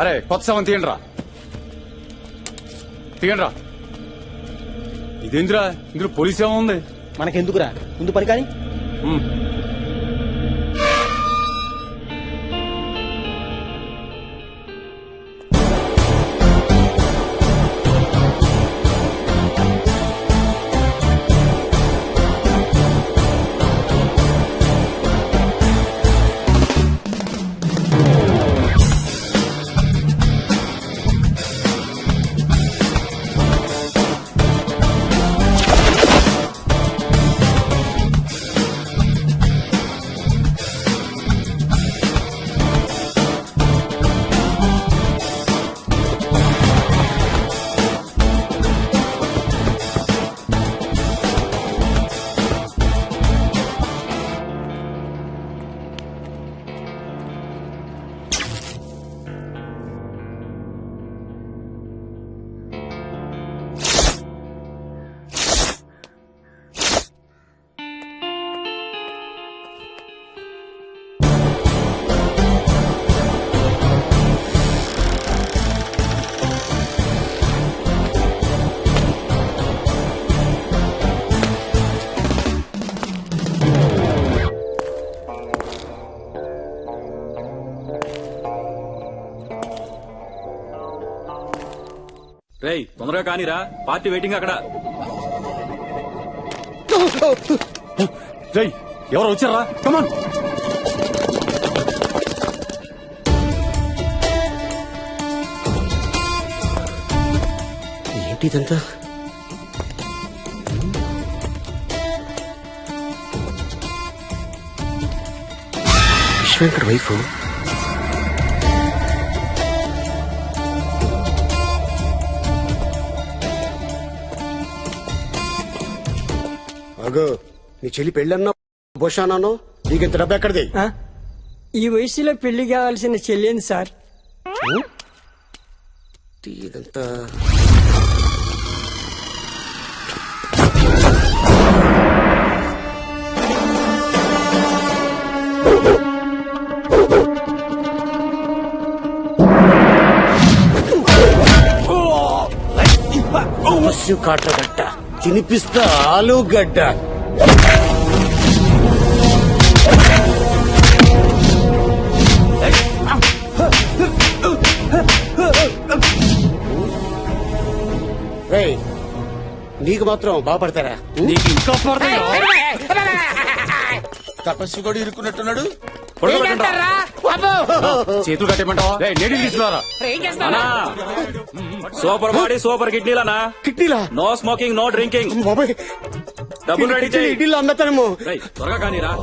అరే కొత్త సెవెన్ తీయండిరా తీయండిరా. ఇదేంద్రా ఇందులో పోలీస్ ఏమో ఉంది. మనకెందుకురా, ముందు పని కానీ. రేయ్ తొందరగా కానీరా, పార్టీ వెయిటింగ్ అక్కడ. రేయ్ ఎవరు వచ్చారా? కమాన్. ఏంటి ఇదంతా? విశ్వేంకర్ వైఫ్. అగో నీ చెల్లి పెళ్ళన్నా బోషానానో నీకింత డబ్బు ఎక్కడిది? ఈ వయసులో పెళ్లి కావాల్సిన చెల్లింది సార్. ఇదంతా కాట్రగడ్డ తినిపిస్తా ఆలుగడ్డ. నీకు మాత్రం బాగుపడతారా? నీకు ఇంకా పడతాయా? తపస్సు కూడా ఇరుక్కున్నట్టున్నాడు. చేతులు కట్టేమంటావా? నీళ్ళు తీసుకున్నారా? సూపర్ బాడీ సూపర్ కిడ్నీలనా? కిడ్నీలా? No smoking no drinking. డబ్బులు రెడీ చేయి. ఇడ్లీలో అమ్మతానేమో. త్వరగా కానీరా.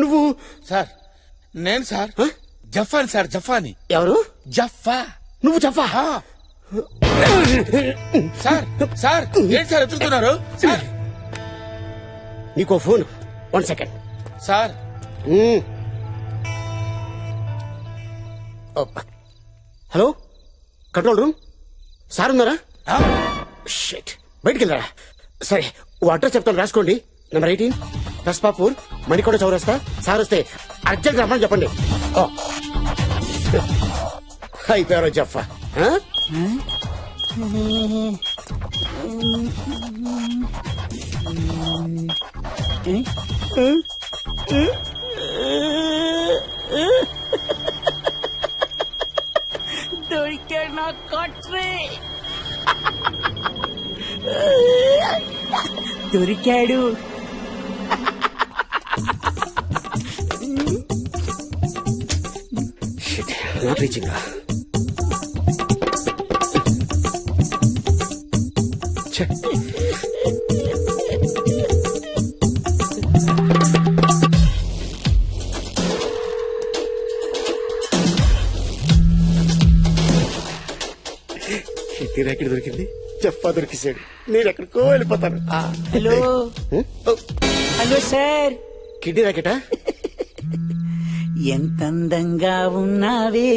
నువ్వు సార్ నేను సార్ జఫాని సార్. జఫాని. ఎవరు? జఫా. నువ్వు జఫా? సార్ సార్ ఏంటి సార్ ఎత్తుతున్నారు? సార్ నీకో phone. 1 second sir. Hello control room. Sir ఉన్నారా? షిట్, బయటికి వెళ్ళారా? సరే ఓ అడ్రస్ చెప్తాను, రాసుకోండి. నెంబర్ 18 దస్పాపూర్ మణికొండ చౌరస్తా. సార్ వస్తే అర్జెంట్ రమ్మని చెప్పండి. అయిపోయారో జఫా. దొరికాడు నా కొట్రే. దొరికాడు. Not reaching. షెట్టి ర్యాకెట్ దొరికింది, జఫా దొరికిసాడు. నేను ఎక్కడికో వెళ్ళిపోతాను. హలో హలో సార్, కిడ్నీ ర్యాకెటా? ఎంత అందంగా ఉన్నావే,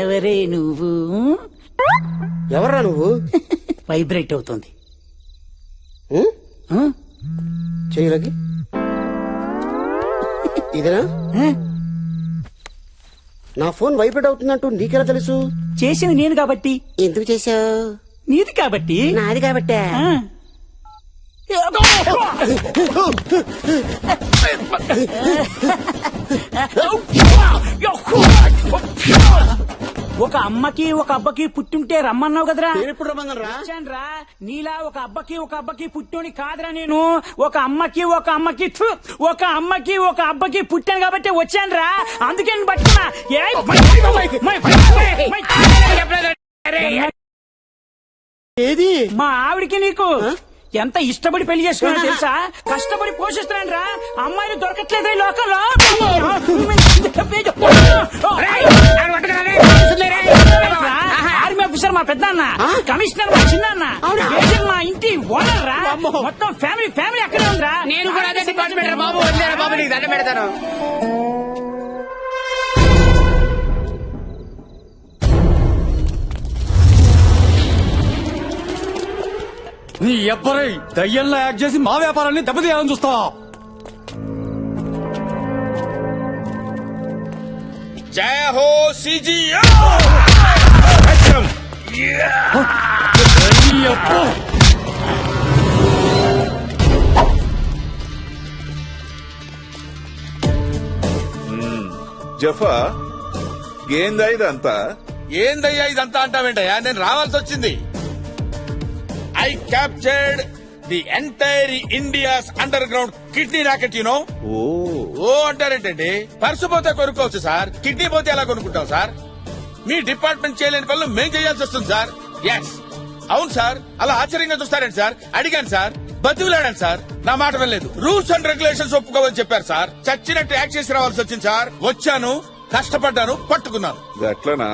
ఎవరే నువ్వు? ఎవర్రా నువ్వు? వైబ్రేట్ అవుతుంది. చేయలకి ఇదేనా? నా ఫోన్ వైబ్రేట్ అవుతుందంటూ నీకెలా తెలుసు? చేసింది నేను కాబట్టి. ఎందుకు చేశావు? నీది కాబట్టి. నాది కాబట్టే. ఆ. ఒక అమ్మకి ఒక అబ్బకి పుట్టుంటే రమ్మన్నావు కదరా. ఎప్పుడు రమ్మన్నారా? వచ్చానురా. నీలా ఒక అబ్బకి ఒక అబ్బకి పుట్టోని కాదురా నేను. ఒక అమ్మకి ఒక అమ్మకి ఒక అమ్మకి ఒక అబ్బకి పుట్టాను కాబట్టి వచ్చానురా. అందుకే నేను పట్టుకున్నా. ఏది? మా ఆవిడికి నీకు ఎంత ఇష్టపడి పెళ్లి చేసుకున్నా తెలుసా? కష్టపడి పోషిస్తున్నాను రా. అమ్మాయిలు దొరకట్లేదు ఈ లోకంలో. ఆర్మీ ఆఫీసర్ మా పెద్ద అన్న, కమిషనర్ మా చిన్న అన్న, ఏజెంట్ మా ఇంటి ఓనర్ రా. మొత్తం ఫ్యామిలీ ఫ్యామిలీ అక్కడే ఉందిరా. నేను కూడా అదే డిపార్ట్మెంట్ బాబు. వదిలేరా బాబు, నీకు దండం పెడతాను. నీ ఎవ్వరై దయ్యంలో యాక్ట్ చేసి మా వ్యాపారాన్ని దెబ్బతీయాలని చూస్తావా? జయ హో సిజియో. జఫా ఏందా ఇదంతా? ఏందయ్యా ఇదంతా అంటావేంటయ్యా? నేను రావాల్సి వచ్చింది. I captured the entire India's underground kidney racket. You know? ఓ అంటారేంటండి? పర్సు పోతే కొనుక్కోవచ్చు సార్, కిడ్నీ పోతే ఎలా కొనుక్కుంటాం సార్? మీ డిపార్ట్మెంట్ చేయలేని పనులు మేం చేయాల్సి వస్తుంది సార్. ఎస్, అవును సార్. అలా ఆశ్చర్యంగా చూస్తారండి సార్? అడిగాను సార్, బతిలాడాను సార్, నా మాట వినలేదు. రూల్స్ అండ్ రెగ్యులేషన్స్ ఒప్పుకోమని చెప్పారు సార్. చచ్చినట్టు యాక్ట్ చేసి రావాల్సి వచ్చింది సార్. వచ్చాను, కష్టపడ్డాను, పట్టుకున్నాను. గట్లనా?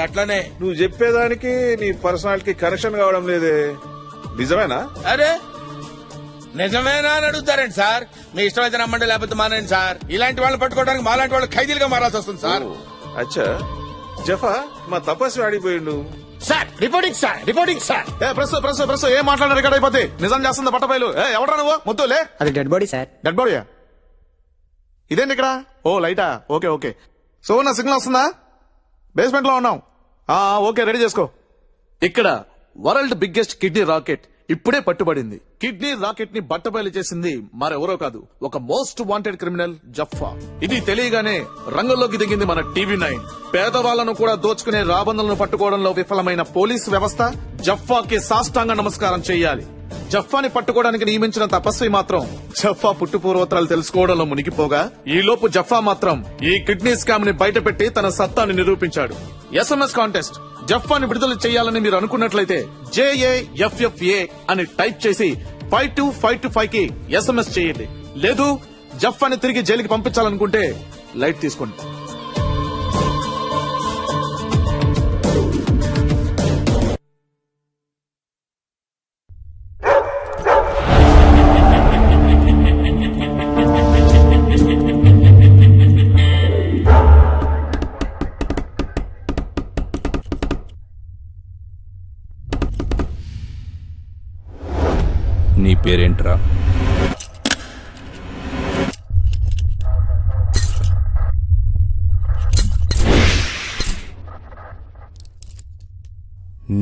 గట్లనే. నువ్వు చెప్పేదానికి నీ పర్సనాలిటీ కరెక్షన్ కావడం లేదే. నిజమేనా? అరే నిజమేనా అని అడుగుతారండి సార్. మీ ఇష్టమైతే నమ్మండి, లేకపోతే మానండి సార్. ఇలాంటి వాళ్ళు పట్టుకోవడానికి మాలాంటి వాళ్ళు ఖైదీలుగా మారాల్సి వస్తుంది సార్. అచ్చా, జఫా మా తపస్వి ఆడిపోయిండు. Sir reporting sir, reporting sir. Press ఏం మాట్లాడారు? రికార్డ్ అయిపోతే నిజం చేస్తుంది పట్టపైలు. ఎవడరా నువ్వు? ముద్దులే. అది డెడ్ బాడీ సార్. డెడ్ బాడీయా? ఇదేంటి ఇక్కడ? ఓ లైటా. ఓకే. సో నా సిగ్నల్ వస్తుందా? బేస్మెంట్ లో ఉన్నాం. ఓకే, రెడీ చేసుకో. ఇక్కడ వరల్డ్ బిగ్గెస్ట్ కిడ్నీ రాకెట్ ఇప్పుడే పట్టుబడింది. కిడ్నీ రాకెట్ ని బట్టబయలు చేసింది మరెవరో కాదు, ఒక మోస్ట్ వాంటెడ్ క్రిమినల్ జఫా. ఇది తెలియగానే రంగంలోకి దిగింది మన టీవీ9. పేదవాళ్లను కూడా దోచుకునే రాబందులను పట్టుకోవడంలో విఫలమైన పోలీసు వ్యవస్థ జఫాకి సాష్టాంగ నమస్కారం చేయాలి. జఫాని పట్టుకోవడానికి నియమించిన తపస్వి మాత్రం జఫా పుట్టు పూర్వోత్తరాలు తెలుసుకోవడంలో మునిగిపోగా, ఈ లోపు జఫా మాత్రం ఈ కిడ్నీ స్కామ్ ని బయటపెట్టి తన సత్తాని నిరూపించాడు. SMS కాంటెస్ట్ జఫాని విడుదల చేయాలని మీరు అనుకున్నట్లయితే JAFFA అని టైప్ చేసి 52525 కి SMS చేయండి. లేదు జఫాని తిరిగి జైలుకి పంపించాలనుకుంటే లైట్ తీసుకోండి. నీ పేరేంట్రా?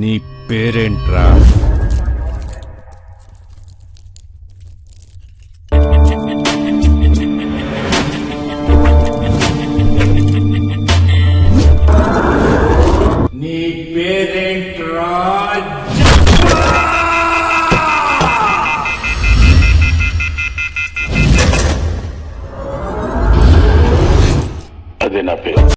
నీ పేరేంట్రా?